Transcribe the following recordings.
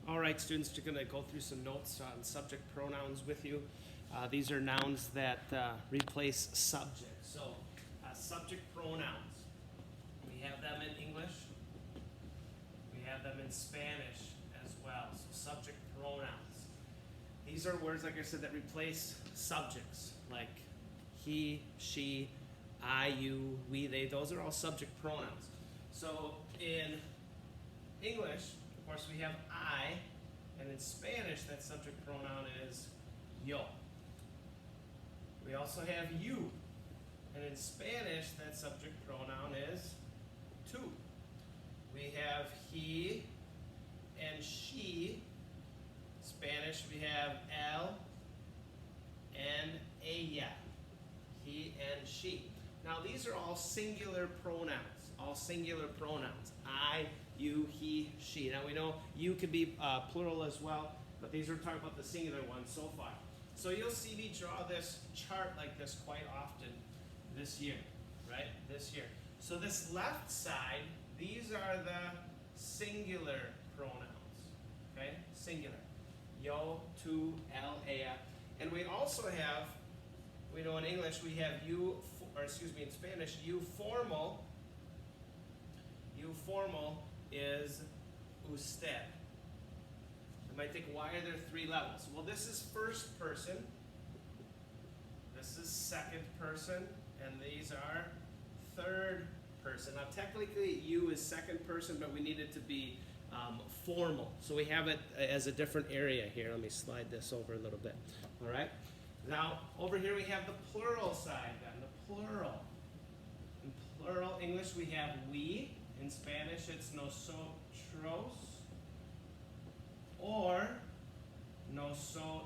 All right, students, we're going to go through some notes on subject pronouns with you. These are nouns that replace subjects. So, subject pronouns. We have them in English. We have them in Spanish as well. So, subject pronouns. These are words, like I said, that replace subjects, like he, she, I, you, we, they. Those are all subject pronouns. So, in English, of course, we have I, and in Spanish, that subject pronoun is yo. We also have you, and in Spanish, that subject pronoun is tú. We have he and she. Spanish, we have él and ella. He and she. Now, these are all singular pronouns. All singular pronouns. I, you, he, she. Now we know you could be plural as well, but these are talking about the singular ones so far. So you'll see me draw this chart like this quite often this year, right? This year. So this left side, these are the singular pronouns, okay? Singular. Yo, tú, él, ella. And we also have, we know in English we have you, or excuse me, in Spanish, you formal. You formal is usted. You might think, why are there three levels? Well, this is first person, this is second person, and these are third person. Now, technically, you is second person, but we need it to be formal. So we have it as a different area here. Let me slide this over a little bit. All right? Now, over here we have the plural side then, the plural. In plural English, we have we. In Spanish, it's nosotros or nosotras.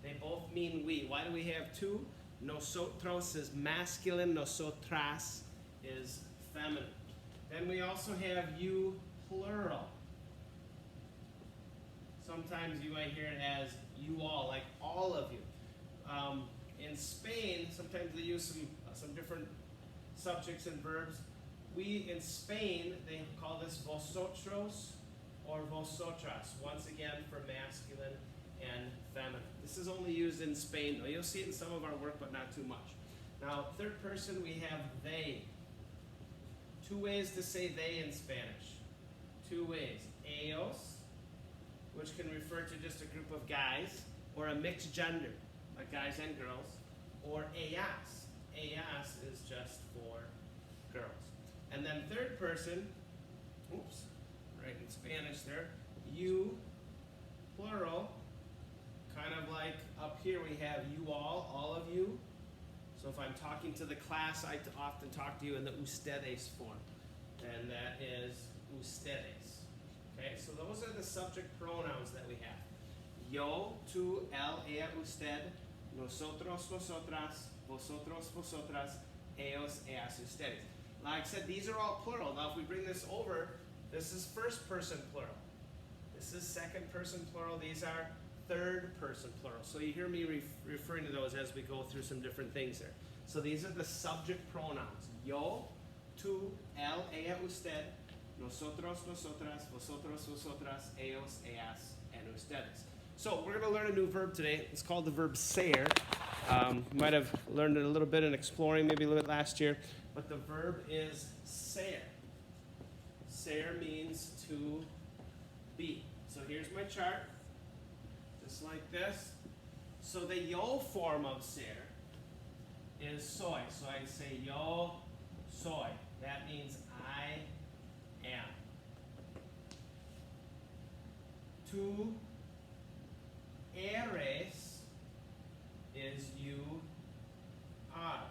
They both mean we. Why do we have two? Nosotros is masculine, nosotras is feminine. Then we also have you plural. Sometimes you might hear it as you all, like all of you. In Spain, sometimes they use some different subjects and verbs. We, in Spain, they call this vosotros or vosotras, once again for masculine and feminine. This is only used in Spain, though. You'll see it in some of our work, but not too much. Now, third person, we have they. Two ways to say they in Spanish. Two ways. Ellos, which can refer to just a group of guys, or a mixed gender, like guys and girls, or ellas. Ellas is just for girls. And then third person, oops, right in Spanish there, you, plural, kind of like up here we have you all of you. So if I'm talking to the class, I often talk to you in the ustedes form, and that is ustedes. Okay, so those are the subject pronouns that we have. Yo, tú, él, ella, usted, nosotros, nosotras, vosotros, vosotras, ellos, ellas, ustedes. Like I said, these are all plural. Now, if we bring this over, this is first person plural. This is second person plural. These are third person plural. So you hear me referring to those as we go through some different things there. So these are the subject pronouns. Yo, tú, él, ella, usted, nosotros, nosotras, vosotros, vosotras, ellos, ellas, and ustedes. So we're going to learn a new verb today. It's called the verb ser. You might have learned it a little bit in exploring, maybe a little bit last year. But the verb is ser. Ser means to be. So here's my chart, just like this. So the yo form of ser is soy. So I say yo soy. That means I am. Tú eres is you are.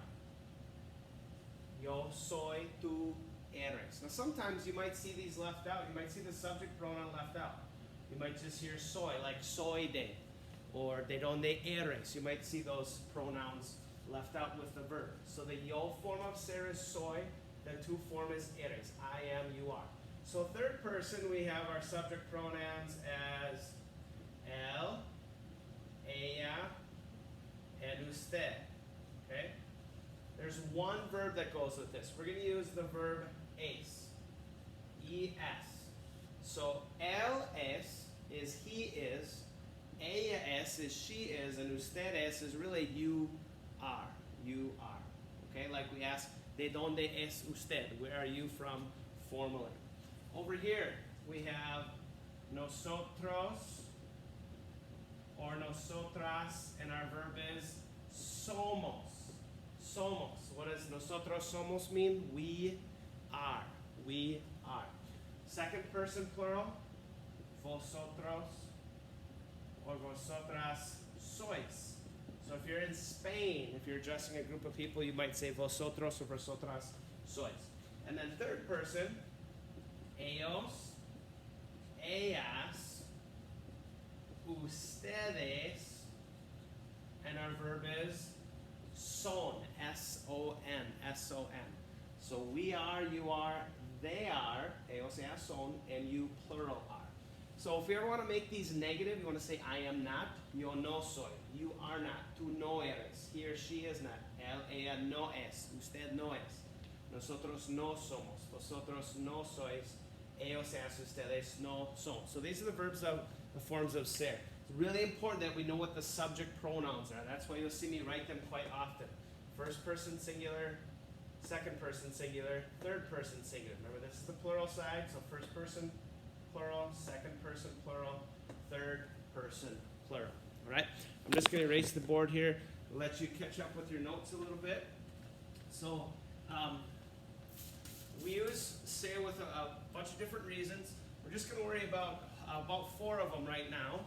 Yo soy, tú eres. Now sometimes you might see these left out. You might see the subject pronoun left out. You might just hear soy, like soy de, or de donde eres. You might see those pronouns left out with the verb. So the yo form of ser is soy. The tú form is eres. I am, you are. So third person, we have our subject pronouns as él, ella, and usted. Okay? There's one verb that goes with this. We're going to use the verb es. E-S. So él es is he is, ella es is she is, and ustedes is really you are. You are. Okay, like we ask, ¿de dónde es usted? Where are you from formally? Over here, we have nosotros or nosotras, and our verb is somos. Somos. What does nosotros somos mean? We are. We are. Second person plural, vosotros or vosotras sois. So if you're in Spain, if you're addressing a group of people, you might say vosotros or vosotras sois. And then third person, ellos, ellas, ustedes, and our verb is son, S-O-N, S-O-N. So we are, you are, they are, ellos, ellas, son, and you plural are. So if you ever want to make these negative, you want to say I am not, yo no soy, you are not, tú no eres, he or she is not, él, ella no es, usted no es, nosotros no somos, vosotros no sois, ellos, ellas, ustedes no son. So these are the verbs of the forms of ser. It's really important that we know what the subject pronouns are. That's why you'll see me write them quite often. First person singular, second person singular, third person singular. Remember, this is the plural side, so first person plural, second person plural, third person plural. All right? I'm just going to erase the board here, let you catch up with your notes a little bit. So we use ser with a bunch of different reasons. We're just going to worry about 4 of them right now.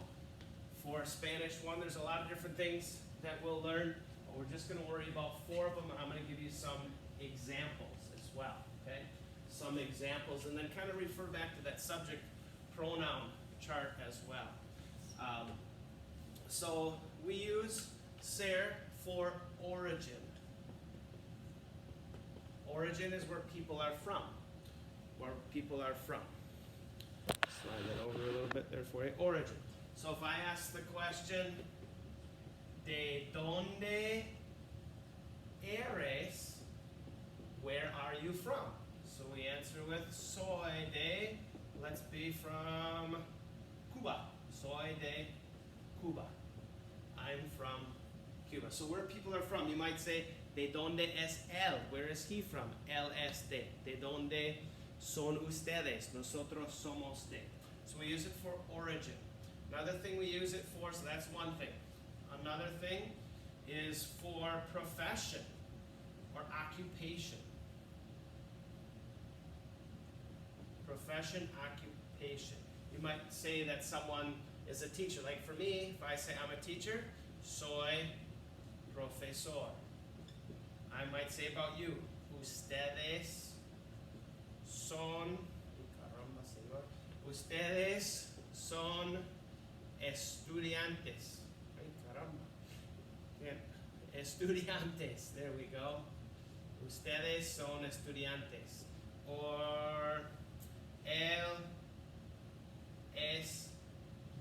For Spanish 1, there's a lot of different things that we'll learn. But we're just going to worry about 4 of them, and I'm going to give you some examples as well. Okay? Some examples, and then kind of refer back to that subject pronoun chart as well. So we use ser for origin. Origin is where people are from. Where people are from. Slide that over a little bit there for you. Origin. So if I ask the question, ¿de dónde eres? Where are you from? So we answer with soy de, let's be from Cuba. Soy de Cuba. I'm from Cuba. So where people are from, you might say, ¿de dónde es él? Where is he from? Él es de. ¿De dónde son ustedes? Nosotros somos de. So we use it for origin. Another thing we use it for, so that's one thing. Another thing is for profession or occupation. Profession, occupation. You might say that someone is a teacher. Like for me, if I say I'm a teacher, soy profesor. I might say about you, ustedes son, caramba, señor, ustedes son estudiantes. Ay, caramba. Bien. Estudiantes, there we go. Ustedes son estudiantes. Or él es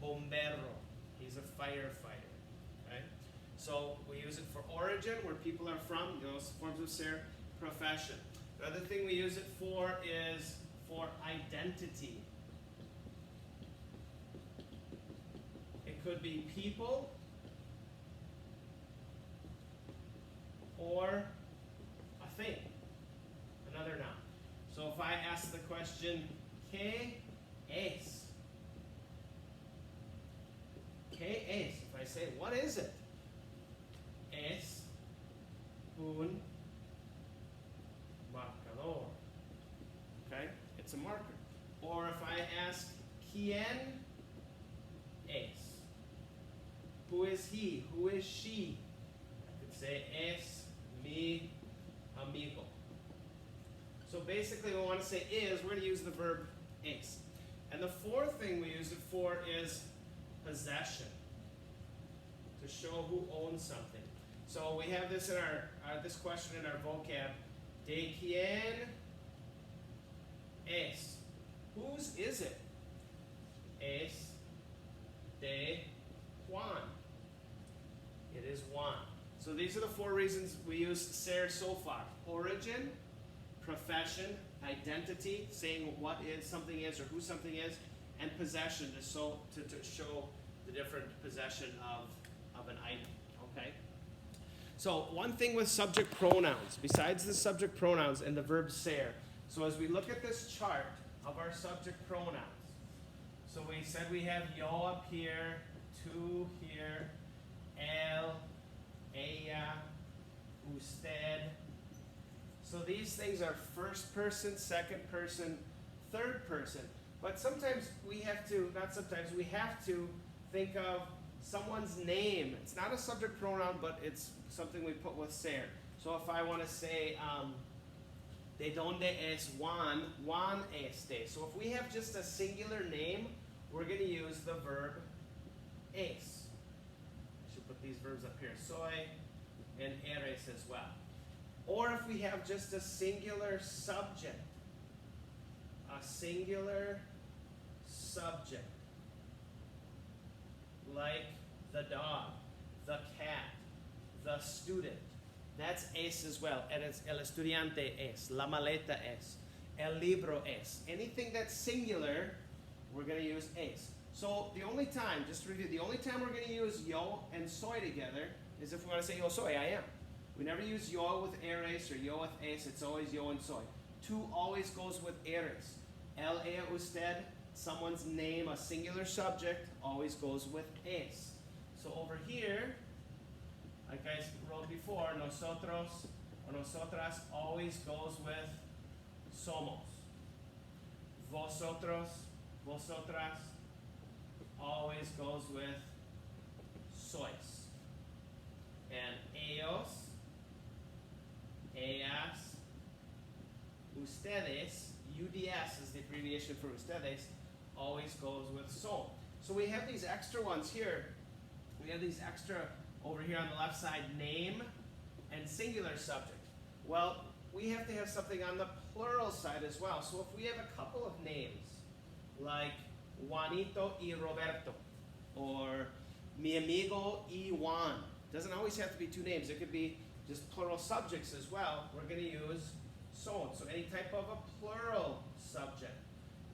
bombero. He's a firefighter. Okay? So we use it for origin, where people are from, those forms of ser, profession. The other thing we use it for is for identity. It could be people or a thing, another noun. So if I ask the question, ¿qué es? ¿Qué es? If I say, what is it? Es un marcador. Okay? It's a marker. Or if I ask, ¿quién es? Who is he? Who is she? I could say, es mi amigo. So basically, when we want to say is, we're going to use the verb es. And the fourth thing we use it for is possession, to show who owns something. So we have this in our this question in our vocab. ¿De quién es? Whose is it? Es de Juan. It is Juan. So these are the 4 reasons we use ser so far. Origin, profession, identity, saying what is something is or who something is, and possession to show the different possession of an item. Okay? So one thing with subject pronouns, besides the subject pronouns and the verb ser, so as we look at this chart of our subject pronouns, so we said we have yo up here, tú here, él, ella, usted. So these things are first person, second person, third person. But sometimes we have to, not sometimes, we have to think of someone's name. It's not a subject pronoun, but it's something we put with ser. So if I want to say, de donde es Juan, Juan este. So if we have just a singular name, we're going to use the verb es. I should put these verbs up here, soy and eres as well. Or if we have just a singular subject, like the dog, the cat, the student. That's es as well. El estudiante es, la maleta es, el libro es. Anything that's singular, we're going to use es. So the only time, just to review, the only time we're going to use yo and soy together is if we want to say yo soy, I am. We never use yo with eres or yo with es. It's always yo and soy. Tú always goes with eres. El, ella, usted, someone's name, a singular subject, always goes with es. So over here, like I wrote before, nosotros or nosotras always goes with somos. Vosotros, vosotras always goes with sois. And ellos, ellas, ustedes, UDS is the abbreviation for ustedes, always goes with son. So we have these extra ones here. We have these extra over here on the left side, name and singular subject. Well, we have to have something on the plural side as well. So if we have a couple of names, like Juanito y Roberto, or mi amigo y Juan, doesn't always have to be two names. It could be just plural subjects as well. We're going to use son. So any type of a plural subject,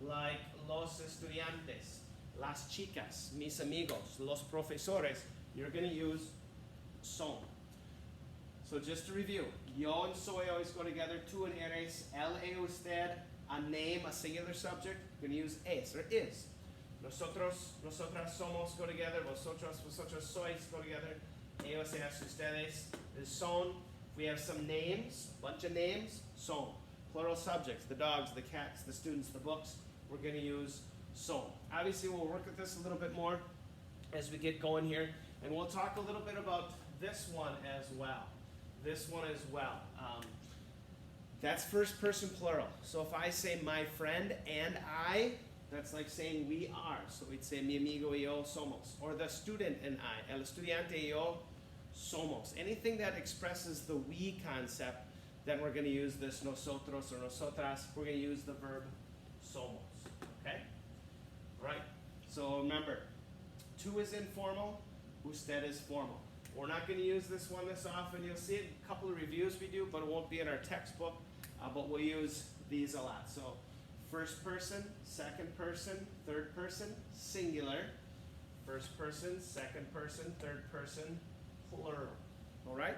like los estudiantes, las chicas, mis amigos, los profesores, you're going to use son. So just to review, yo and soy always go together, tú and eres, el, ella, usted, a name, a singular subject, you're going to use es or is. Nosotros, nosotras somos go together, vosotros, vosotras sois go together, ellos, ellas, ustedes is son. If we have some names, a bunch of names, son. Plural subjects, the dogs, the cats, the students, the books, we're going to use son. Obviously, we'll work with this a little bit more as we get going here, and we'll talk a little bit about this one as well. This one as well. That's first person plural. So if I say my friend and I, that's like saying we are. So we'd say mi amigo y yo somos. Or the student and I, el estudiante y yo somos. Anything that expresses the we concept, then we're going to use this nosotros or nosotras. We're going to use the verb somos. Okay? All right. So remember, tú is informal, usted is formal. We're not going to use this one this often. You'll see it in a couple of reviews we do, but it won't be in our textbook. But we'll use these a lot. So first person, second person, third person, singular. First person, second person, third person, plural. All right?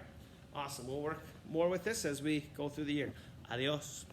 Awesome. We'll work more with this as we go through the year. Adios.